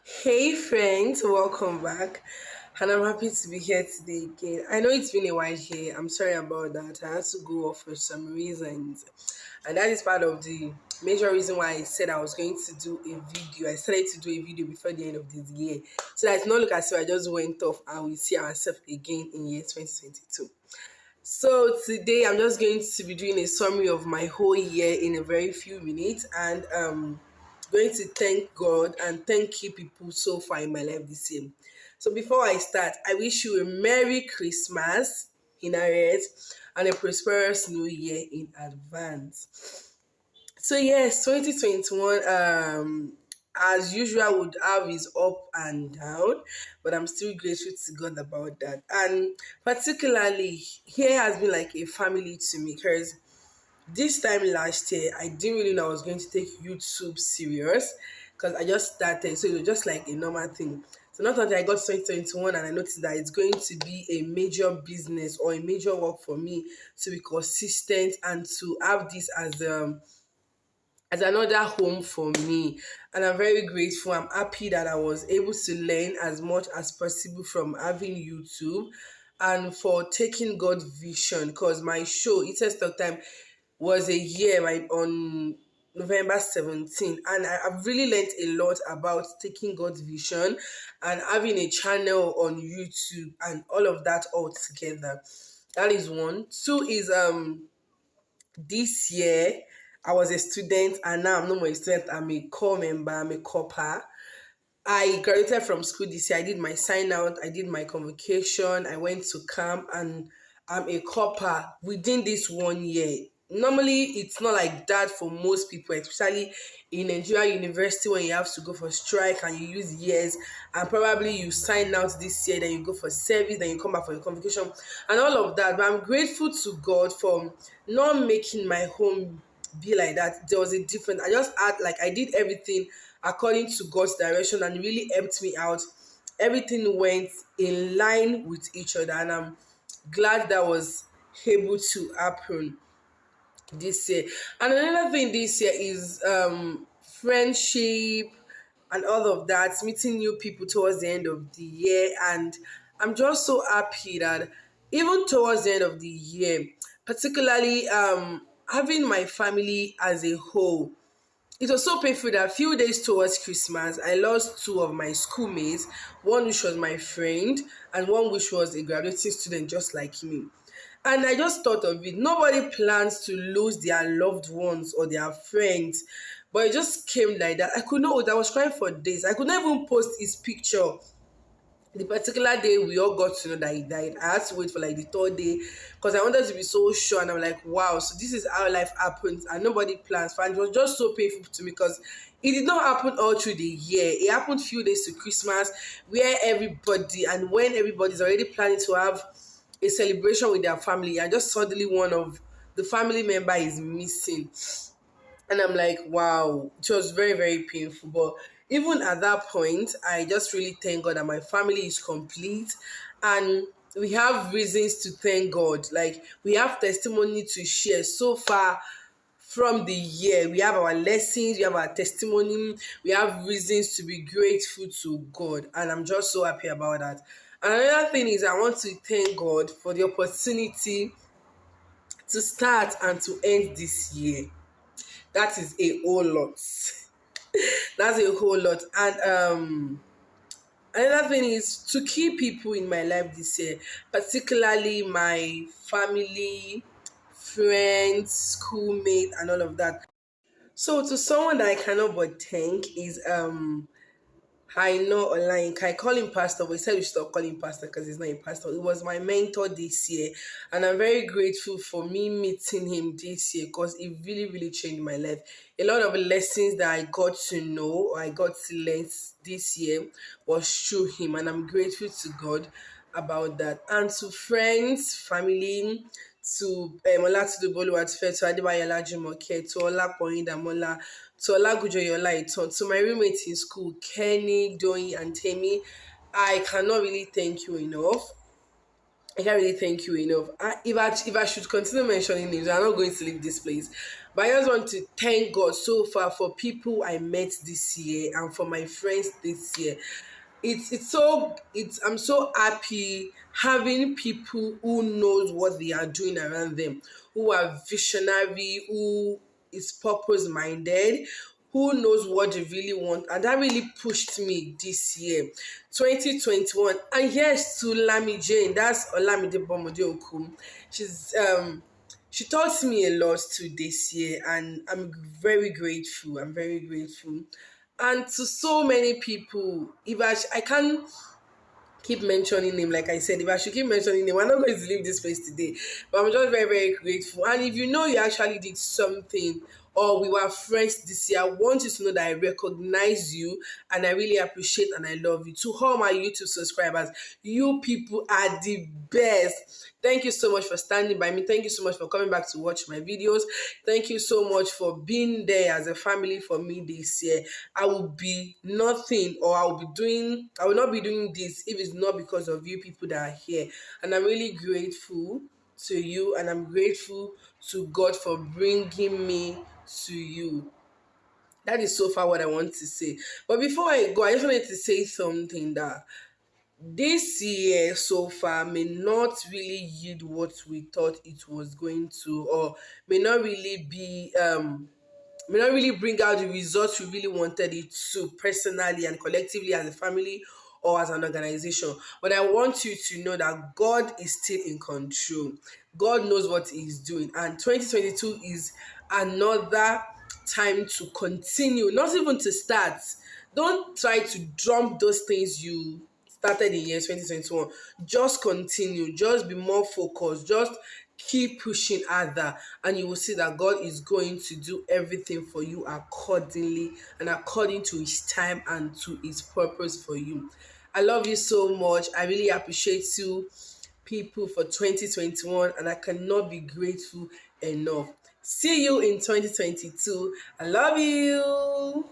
Hey friends, welcome back. And I'm happy to be here today again. I know it's been a while here. I'm sorry about that. I had to go off for some reasons. And that is part of the major reason why I said I was going to do a video. I started to do a video before the end of this year. So that it's not look as if I just went off and we see ourselves again in year 2022. So today I'm just going to be doing a summary of my whole year in a very few minutes and going to thank God and thank you people so far in my life this year. So before I start, I wish you a Merry Christmas in arrears and a prosperous New Year in advance. So yes, 2021 as usual would have his up and down, but I'm still grateful to God about that. And particularly here has been like a family to me because this time last year I didn't really know I was going to take YouTube serious because I just started, so it was just like a normal thing. So not until I got 2021 and I noticed that it's going to be a major business or a major work for me to be consistent and to have this as another home for me. And I'm very grateful. I'm happy that I was able to learn as much as possible from having YouTube and for taking God's vision because my show, It's a Stock Time, was a year right on November 17th, and I've really learned a lot about taking God's vision and having a channel on YouTube and all of that all together. That is one. Two is this year I was a student and now I'm no more a student. I'm a core member, I'm a copper. I graduated from school this year. I did my sign out, I did my convocation, I went to camp, and I'm a copper within this 1 year. Normally, it's not like that for most people, especially in Nigeria university when you have to go for strike and you use years, and probably you sign out this year, then you go for service, then you come back for your convocation, and all of that. But I'm grateful to God for not making my home be like that. There was a difference. I just had like I did everything according to God's direction and it really helped me out. Everything went in line with each other, and I'm glad that was able to happen this year. And another thing this year is friendship and all of that, meeting new people towards the end of the year. And I'm just so happy that even towards the end of the year, particularly having my family as a whole, it was so painful that a few days towards Christmas, I lost two of my schoolmates, one which was my friend and one which was a graduating student just like me. And I just thought of it. Nobody plans to lose their loved ones or their friends, but it just came like that. I could not, I was crying for days. I could not even post his picture the particular day we all got to know that he died. I had to wait for like the third day because I wanted to be so sure, and I'm like, wow, so this is how life happens and nobody plans for. And it was just so painful to me because it did not happen all through the year. It happened few days to Christmas where everybody, and when everybody's already planning to have a celebration with their family, and just suddenly one of the family member is missing. And I'm like, wow, it was very, very painful. But even at that point, I just really thank God that my family is complete and we have reasons to thank God. Like, we have testimony to share so far from the year. We have our lessons, we have our testimony, we have reasons to be grateful to God. And I'm just so happy about that. And another thing is, I want to thank God for the opportunity to start and to end this year. That is a whole lot. That's a whole lot. And another thing is to keep people in my life this year, particularly my family, friends, schoolmates, and all of that. So to someone that I cannot but thank is I know online. I call him pastor, but he said we should stop calling him pastor because he's not a pastor. He was my mentor this year, and I'm very grateful for me meeting him this year because it really, really changed my life. A lot of lessons that I got to know or I got to learn this year was through him, and I'm grateful to God about that. And to friends, family, to Olatudubolu Atfe, to Adebayo Olajumoke, to Olapoyin Damola, to Olagujoyola Iton, to my roommates in school, Kenny, Doyin, and Temi. I cannot really thank you enough. I can't really thank you enough. If I should continue mentioning names, I'm not going to leave this place. But I just want to thank God so far for people I met this year and for my friends this year. I'm so happy having people who knows what they are doing around them, who are visionary, who is purpose minded, who knows what they really want, and that really pushed me this year, 2021. And yes, to Lami Jane, that's Olamide Bomode Okum. She taught me a lot too this year, and I'm very grateful. I'm very grateful. And to so many people, if I can't keep mentioning him, like I said, if I should keep mentioning him, I'm not going to leave this place today. But I'm just very, very grateful. And if you know you actually did something, or we were friends this year, I want you to know that I recognize you and I really appreciate and I love you. To all my YouTube subscribers, you people are the best. Thank you so much for standing by me. Thank you so much for coming back to watch my videos. Thank you so much for being there as a family for me this year. I will be nothing, or I will not be doing this if it's not because of you people that are here. And I'm really grateful to you, and I'm grateful to God for bringing me to you. That is so far what I want to say. But before I go, I just wanted to say something that this year so far may not really yield what we thought it was going to, or may not really be may not really bring out the results we really wanted it to, personally and collectively as a family or as an organization. But I want you to know that God is still in control. God knows what He's doing, and 2022 is another time to continue, not even to start. Don't try to dump those things you started in year 2021. Just continue, just be more focused, just keep pushing harder, and you will see that God is going to do everything for you accordingly and according to His time and to His purpose for you. I love you so much. I really appreciate you people for 2021, and I cannot be grateful enough. See you in 2022. I love you.